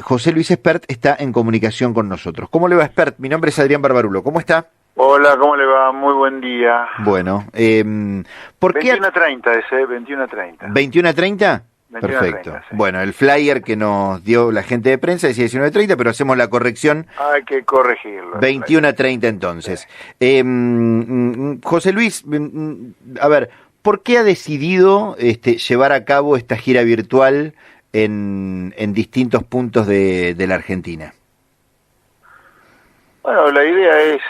José Luis Espert está en comunicación con nosotros. ¿Cómo le va, Espert? Mi nombre es Adrián Barbarulo. ¿Cómo está? Hola, ¿cómo le va? Muy buen día. Bueno, ¿por qué? 21:30 ese, 21:30. ¿21:30? 21:30, Perfecto. sí. Bueno, el flyer que nos dio la gente de prensa decía 19:30, pero hacemos la corrección. Hay que corregirlo. 21:30 entonces. José Luis, a ver, ¿por qué ha decidido llevar a cabo esta gira virtual en distintos puntos de la Argentina? Bueno, la idea es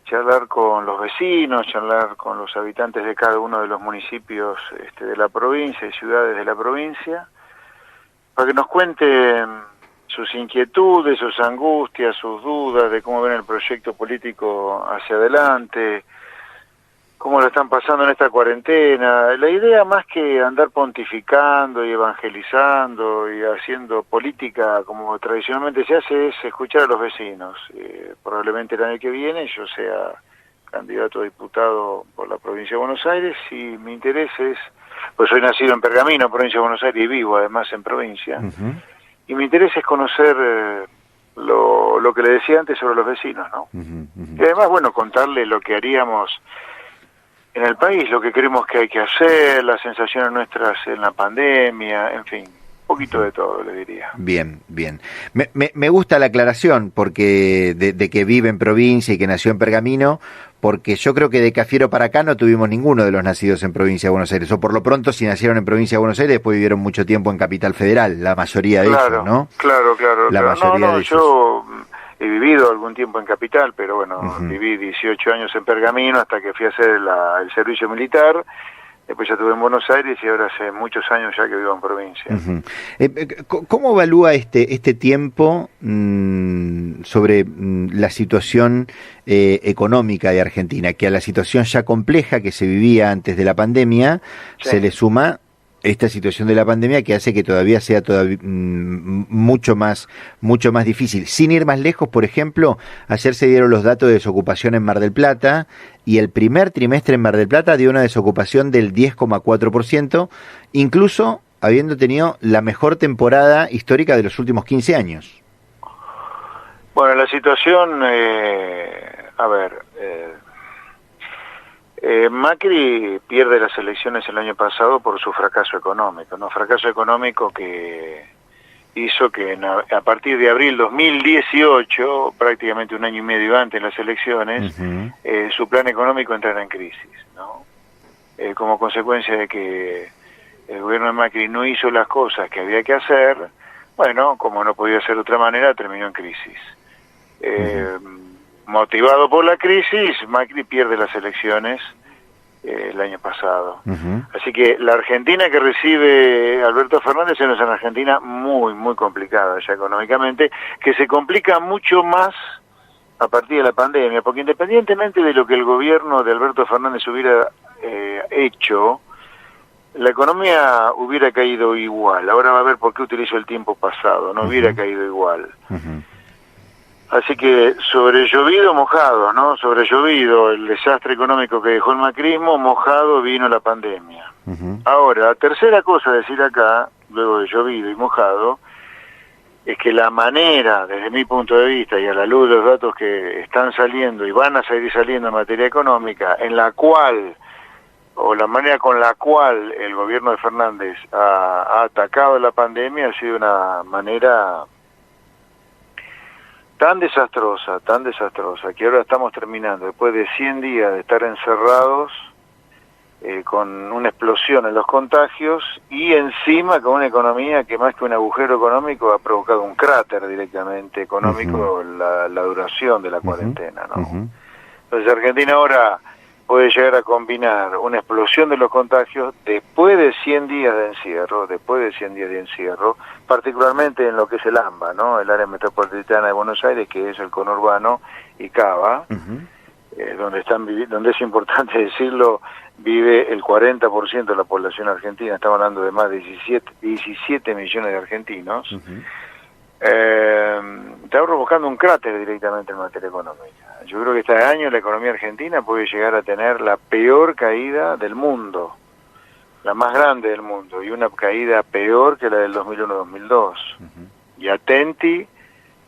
charlar con los vecinos, charlar con los habitantes de cada uno de los municipios de la provincia y ciudades de la provincia, para que nos cuenten sus inquietudes, sus angustias, sus dudas de cómo ven el proyecto político hacia adelante, cómo lo están pasando en esta cuarentena. La idea, más que andar pontificando y evangelizando y haciendo política como tradicionalmente se hace, es escuchar a los vecinos. Probablemente el año que viene yo sea candidato a diputado por la provincia de Buenos Aires y mi interés es, pues soy nacido en Pergamino, provincia de Buenos Aires, y vivo además en provincia, y mi interés es conocer lo que le decía antes sobre los vecinos, ¿no? Y además, bueno, contarle lo que haríamos en el país, lo que creemos que hay que hacer, las sensaciones nuestras en la pandemia, en fin, un poquito de todo, le diría. Bien, bien. Me gusta la aclaración porque de que vive en provincia y que nació en Pergamino, porque yo creo que de Cafiero para acá no tuvimos ninguno de los nacidos en provincia de Buenos Aires, o por lo pronto si nacieron en provincia de Buenos Aires después vivieron mucho tiempo en Capital Federal, la mayoría de ellos, ¿no? Claro. La mayoría de ellos. Yo he vivido algún tiempo en Capital, pero bueno, viví 18 años en Pergamino hasta que fui a hacer el servicio militar. Después ya estuve en Buenos Aires y ahora hace muchos años ya que vivo en provincia. ¿Cómo evalúa este tiempo sobre la situación económica de Argentina? Que a la situación ya compleja que se vivía antes de la pandemia, se le suma esta situación de la pandemia que hace que todavía sea mucho más difícil. Sin ir más lejos, por ejemplo, ayer se dieron los datos de desocupación en Mar del Plata y el primer trimestre en Mar del Plata dio una desocupación del 10,4%, incluso habiendo tenido la mejor temporada histórica de los últimos 15 años. Bueno, la situación, Macri pierde las elecciones el año pasado por su fracaso económico, ¿no? Fracaso económico que hizo que a partir de abril 2018, prácticamente un año y medio antes de las elecciones, su plan económico entrara en crisis, ¿no? Como consecuencia de que el gobierno de Macri no hizo las cosas que había que hacer, bueno, como no podía ser de otra manera, terminó en crisis. Motivado por la crisis, Macri pierde las elecciones el año pasado. Así que la Argentina que recibe Alberto Fernández es una Argentina muy, muy complicada ya económicamente, que se complica mucho más a partir de la pandemia, porque independientemente de lo que el gobierno de Alberto Fernández hubiera hecho, la economía hubiera caído igual. Ahora va a ver por qué utilizo el tiempo pasado, no hubiera caído igual. Así que sobre llovido, mojado, ¿no? Sobre llovido el desastre económico que dejó el macrismo, mojado vino la pandemia. Ahora, la tercera cosa a decir acá, luego de llovido y mojado, es que la manera, desde mi punto de vista y a la luz de los datos que están saliendo y van a seguir saliendo en materia económica, en la cual, o la manera con la cual el gobierno de Fernández ha atacado la pandemia, ha sido una manera tan desastrosa, que ahora estamos terminando, después de 100 días de estar encerrados, con una explosión en los contagios, y encima con una economía que más que un agujero económico ha provocado un cráter directamente económico, la duración de la cuarentena, ¿no? Entonces Argentina ahora puede llegar a combinar una explosión de los contagios después de 100 días de encierro, particularmente en lo que es el AMBA, ¿no? El área metropolitana de Buenos Aires, que es el conurbano, y Cava, donde es importante decirlo, vive el 40% de la población argentina. Estamos hablando de más de 17 millones de argentinos. Está provocando un cráter directamente en materia económica. Yo creo que este año la economía argentina puede llegar a tener la peor caída del mundo, la más grande del mundo, y una caída peor que la del 2001-2002. Y atenti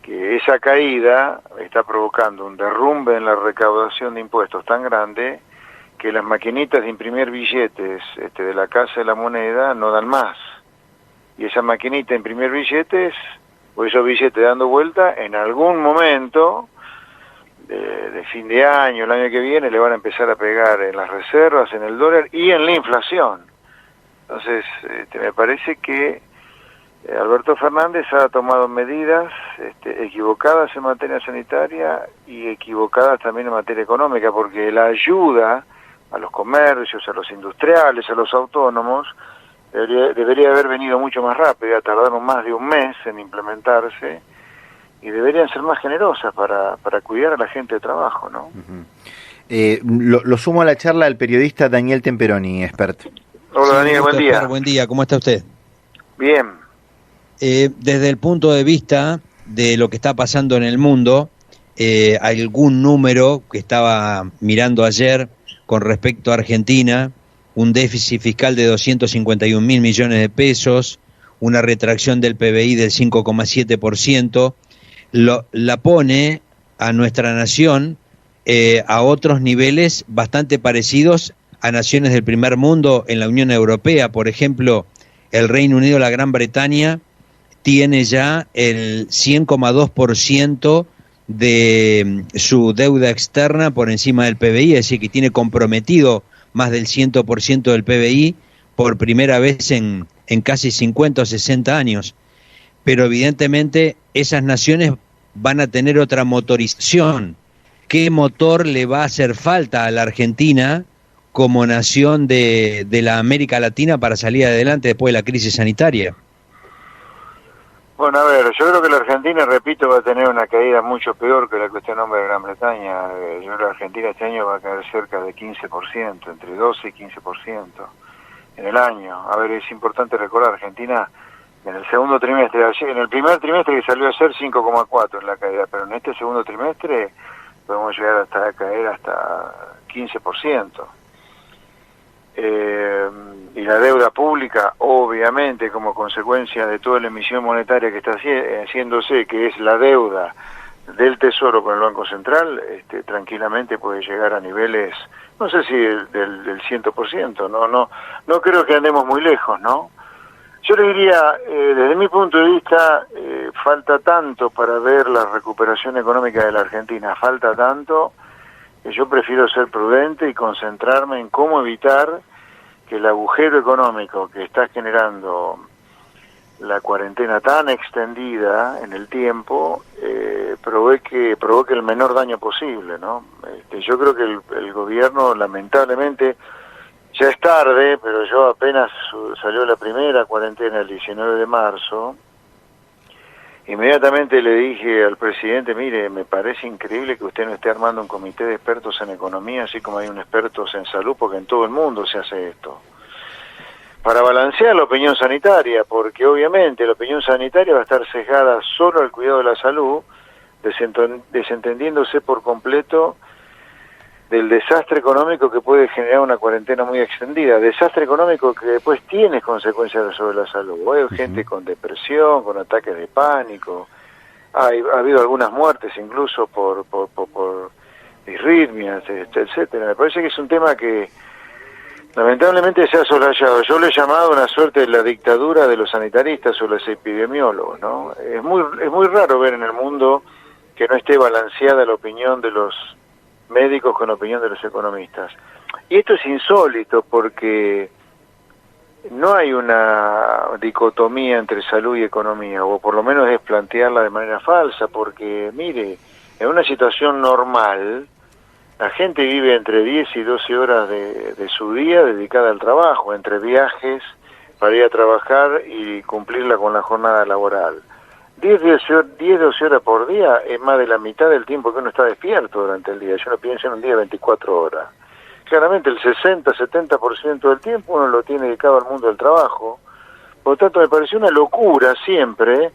que esa caída está provocando un derrumbe en la recaudación de impuestos tan grande que las maquinitas de imprimir billetes de la Casa de la Moneda no dan más. Y esa maquinita de imprimir billetes, o esos billetes dando vuelta, en algún momento de fin de año, el año que viene, le van a empezar a pegar en las reservas, en el dólar y en la inflación. Entonces, me parece que Alberto Fernández ha tomado medidas equivocadas en materia sanitaria y equivocadas también en materia económica, porque la ayuda a los comercios, a los industriales, a los autónomos, debería haber venido mucho más rápido, tardaron más de un mes en implementarse, y deberían ser más generosas para cuidar a la gente de trabajo, ¿no? Lo sumo a la charla al periodista Daniel Temperoni, experto. Hola, Daniel, buen día. Buen día, ¿cómo está usted? Bien. Desde el punto de vista de lo que está pasando en el mundo, algún número que estaba mirando ayer con respecto a Argentina, un déficit fiscal de 251.000 millones de pesos, una retracción del PBI del 5,7%, la pone a nuestra nación a otros niveles bastante parecidos a naciones del primer mundo en la Unión Europea. Por ejemplo, el Reino Unido, la Gran Bretaña, tiene ya el 100,2% de su deuda externa por encima del PBI, es decir, que tiene comprometido más del 100% del PBI por primera vez en casi 50 o 60 años. Pero evidentemente esas naciones van a tener otra motorización. ¿Qué motor le va a hacer falta a la Argentina como nación de la América Latina para salir adelante después de la crisis sanitaria? Bueno, a ver, yo creo que la Argentina, repito, va a tener una caída mucho peor que la que usted nombra de Gran Bretaña. Yo creo que la Argentina este año va a caer cerca de 15%, entre 12 y 15% en el año. A ver, es importante recordar, Argentina en el segundo trimestre, en el primer trimestre que salió a ser 5,4 en la caída, pero en este segundo trimestre podemos llegar hasta caer hasta 15%. Y la deuda pública, obviamente, como consecuencia de toda la emisión monetaria que está haciéndose, que es la deuda del Tesoro con el Banco Central, tranquilamente puede llegar a niveles, no sé si del 100%, no creo que andemos muy lejos, ¿no? Yo le diría, desde mi punto de vista, falta tanto para ver la recuperación económica de la Argentina, falta tanto que yo prefiero ser prudente y concentrarme en cómo evitar que el agujero económico que está generando la cuarentena tan extendida en el tiempo provoque el menor daño posible, ¿no? Yo creo que el gobierno, lamentablemente, ya es tarde, pero yo apenas salió la primera cuarentena el 19 de marzo, inmediatamente le dije al presidente, mire, me parece increíble que usted no esté armando un comité de expertos en economía, así como hay un expertos en salud, porque en todo el mundo se hace esto. Para balancear la opinión sanitaria, porque obviamente la opinión sanitaria va a estar sesgada solo al cuidado de la salud, desentendiéndose por completo del desastre económico que puede generar una cuarentena muy extendida, desastre económico que después tiene consecuencias sobre la salud. Hay gente con depresión, con ataques de pánico, ha habido algunas muertes incluso por disritmias, etcétera. Me parece que es un tema que lamentablemente se ha soslayado. Yo le he llamado una suerte de la dictadura de los sanitaristas o los epidemiólogos, ¿no? Es muy raro ver en el mundo que no esté balanceada la opinión de los médicos con la opinión de los economistas. Y esto es insólito porque no hay una dicotomía entre salud y economía, o por lo menos es plantearla de manera falsa, porque mire, en una situación normal, la gente vive entre 10 y 12 horas de su día dedicada al trabajo, entre viajes para ir a trabajar y cumplirla con la jornada laboral. 10-12 horas por día es más de la mitad del tiempo que uno está despierto durante el día. Yo no pienso en un día de 24 horas. Claramente el 60-70% del tiempo uno lo tiene dedicado al mundo del trabajo. Por lo tanto, me pareció una locura siempre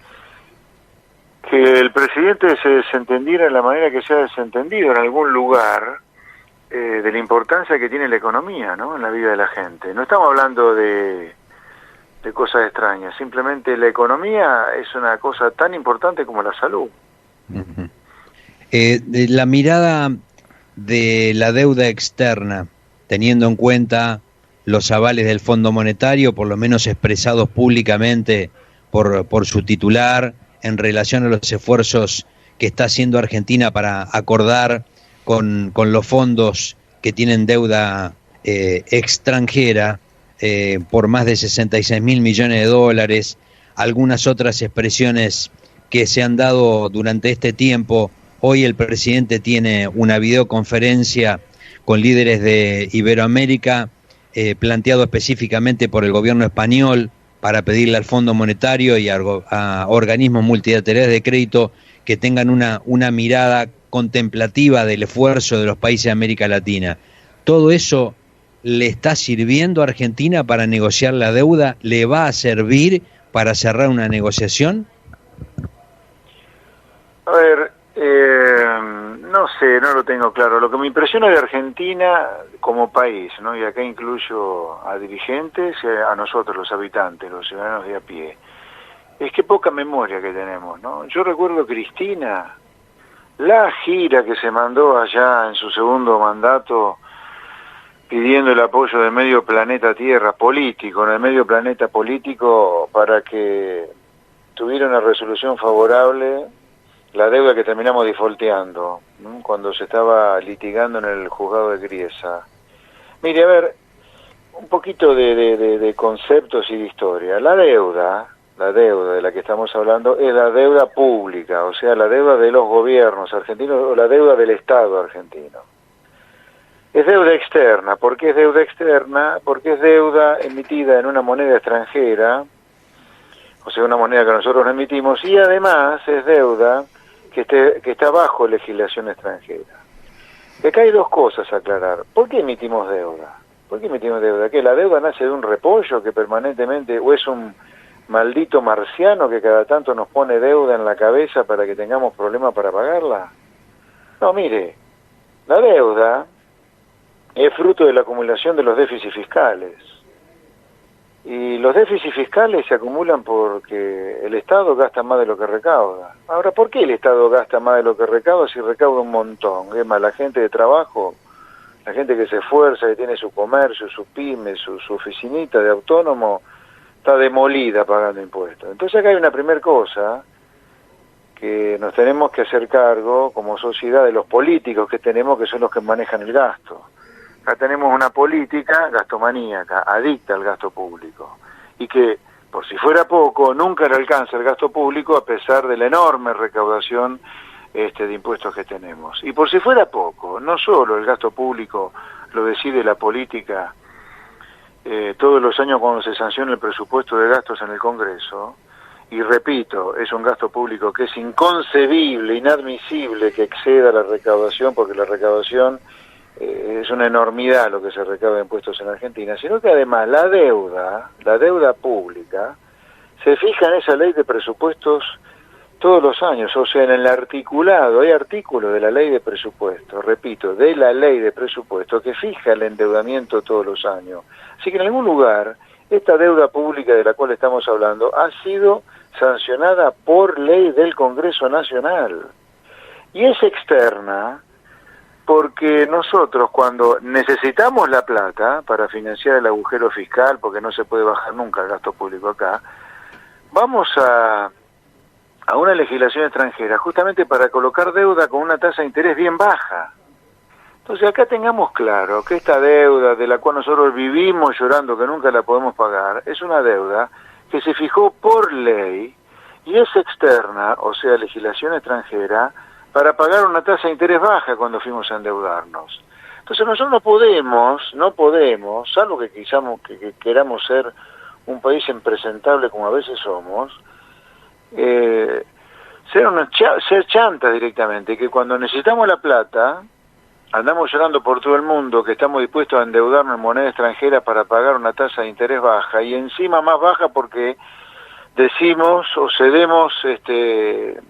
que el presidente se desentendiera de la manera que se ha desentendido en algún lugar de la importancia que tiene la economía, ¿no?, en la vida de la gente. No estamos hablando de de cosas extrañas. Simplemente la economía es una cosa tan importante como la salud. Uh-huh. De la mirada de la deuda externa, teniendo en cuenta los avales del Fondo Monetario, por lo menos expresados públicamente por su titular, en relación a los esfuerzos que está haciendo Argentina para acordar con los fondos que tienen deuda extranjera por más de 66.000 millones de dólares, algunas otras expresiones que se han dado durante este tiempo. Hoy el presidente tiene una videoconferencia con líderes de Iberoamérica, planteado específicamente por el gobierno español, para pedirle al Fondo Monetario y a organismos multilaterales de crédito que tengan una mirada contemplativa del esfuerzo de los países de América Latina. ¿Todo eso le está sirviendo a Argentina para negociar la deuda? ¿Le va a servir para cerrar una negociación? A ver, no sé, no lo tengo claro. Lo que me impresiona de Argentina como país, ¿no? Y acá incluyo a dirigentes y a nosotros, los habitantes, los ciudadanos de a pie, es que poca memoria que tenemos, ¿no? Yo recuerdo Cristina, la gira que se mandó allá en su segundo mandato pidiendo el apoyo del medio planeta Tierra, político, en el medio planeta político, para que tuviera una resolución favorable la deuda que terminamos defaulteando, ¿no? Cuando se estaba litigando en el juzgado de Griesa. Mire, a ver, un poquito de conceptos y de historia. La deuda de la que estamos hablando es la deuda pública, o sea, la deuda de los gobiernos argentinos o la deuda del Estado argentino. Es deuda externa. ¿Por qué es deuda externa? Porque es deuda emitida en una moneda extranjera, o sea, una moneda que nosotros no emitimos, y además es deuda que está bajo legislación extranjera. Y acá hay dos cosas a aclarar. ¿Por qué emitimos deuda? ¿Por qué emitimos deuda? ¿Que la deuda nace de un repollo que permanentemente, o es un maldito marciano que cada tanto nos pone deuda en la cabeza para que tengamos problemas para pagarla? No, mire, la deuda es fruto de la acumulación de los déficits fiscales. Y los déficits fiscales se acumulan porque el Estado gasta más de lo que recauda. Ahora, ¿por qué el Estado gasta más de lo que recauda si recauda un montón? Es más, la gente de trabajo, la gente que se esfuerza, que tiene su comercio, su pyme, su oficinita de autónomo, está demolida pagando impuestos. Entonces acá hay una primera cosa, que nos tenemos que hacer cargo como sociedad de los políticos que tenemos, que son los que manejan el gasto. Acá tenemos una política gastomaníaca, adicta al gasto público, y que, por si fuera poco, nunca le alcanza el gasto público a pesar de la enorme recaudación de impuestos que tenemos. Y por si fuera poco, no solo el gasto público lo decide la política todos los años cuando se sanciona el presupuesto de gastos en el Congreso, y repito, es un gasto público que es inconcebible, inadmisible que exceda la recaudación, porque la recaudación es una enormidad lo que se recauda de impuestos en Argentina, sino que además la deuda pública, se fija en esa ley de presupuestos todos los años, o sea, en el articulado, hay artículos de la ley de presupuesto, repito, de la ley de presupuesto que fija el endeudamiento todos los años. Así que en algún lugar, esta deuda pública de la cual estamos hablando ha sido sancionada por ley del Congreso Nacional. Y es externa porque nosotros cuando necesitamos la plata para financiar el agujero fiscal, porque no se puede bajar nunca el gasto público acá, vamos a una legislación extranjera justamente para colocar deuda con una tasa de interés bien baja. Entonces acá tengamos claro que esta deuda de la cual nosotros vivimos llorando que nunca la podemos pagar, es una deuda que se fijó por ley y es externa, o sea, legislación extranjera, para pagar una tasa de interés baja cuando fuimos a endeudarnos. Entonces nosotros no podemos, salvo que queramos ser un país impresentable como a veces somos, ser chantas directamente, que cuando necesitamos la plata, andamos llorando por todo el mundo que estamos dispuestos a endeudarnos en moneda extranjera para pagar una tasa de interés baja, y encima más baja porque decimos o cedemos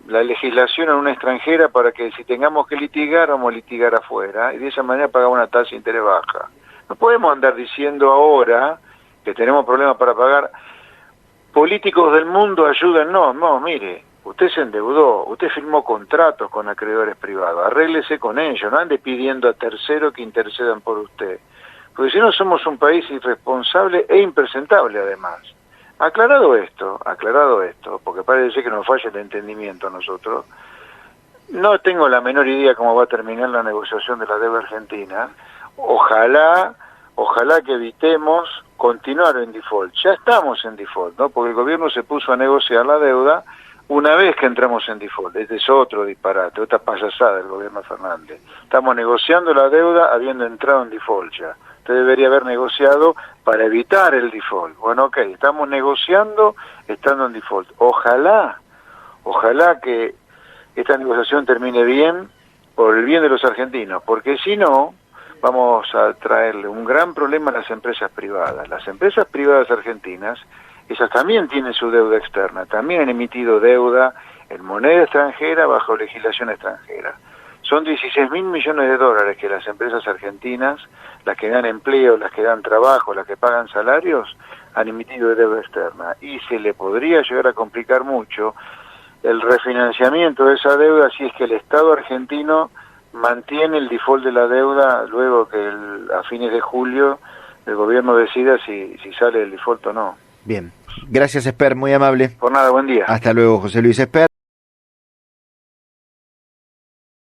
la legislación en una extranjera para que si tengamos que litigar, vamos a litigar afuera, y de esa manera pagamos una tasa de interés baja. No podemos andar diciendo ahora que tenemos problemas para pagar políticos del mundo ayúdennos. No, mire, usted se endeudó, usted firmó contratos con acreedores privados, arréglese con ellos, no ande pidiendo a terceros que intercedan por usted, porque si no somos un país irresponsable e impresentable además. Aclarado esto, porque parece que nos falla el entendimiento a nosotros, no tengo la menor idea cómo va a terminar la negociación de la deuda argentina. Ojalá que evitemos continuar en default. Ya estamos en default, ¿no? Porque el gobierno se puso a negociar la deuda una vez que entramos en default. Este es otro disparate, otra payasada del gobierno Fernández. Estamos negociando la deuda habiendo entrado en default ya. Usted debería haber negociado para evitar el default. Bueno, ok, estamos negociando estando en default. Ojalá que esta negociación termine bien, por el bien de los argentinos, porque si no, vamos a traerle un gran problema a las empresas privadas. Las empresas privadas argentinas, esas también tienen su deuda externa, también han emitido deuda en moneda extranjera bajo legislación extranjera. Son 16.000 millones de dólares que las empresas argentinas, las que dan empleo, las que dan trabajo, las que pagan salarios, han emitido de deuda externa. Y se le podría llegar a complicar mucho el refinanciamiento de esa deuda si es que el Estado argentino mantiene el default de la deuda luego que a fines de julio el gobierno decida si sale el default o no. Bien, gracias Esper, muy amable. Por nada, buen día. Hasta luego, José Luis Esper.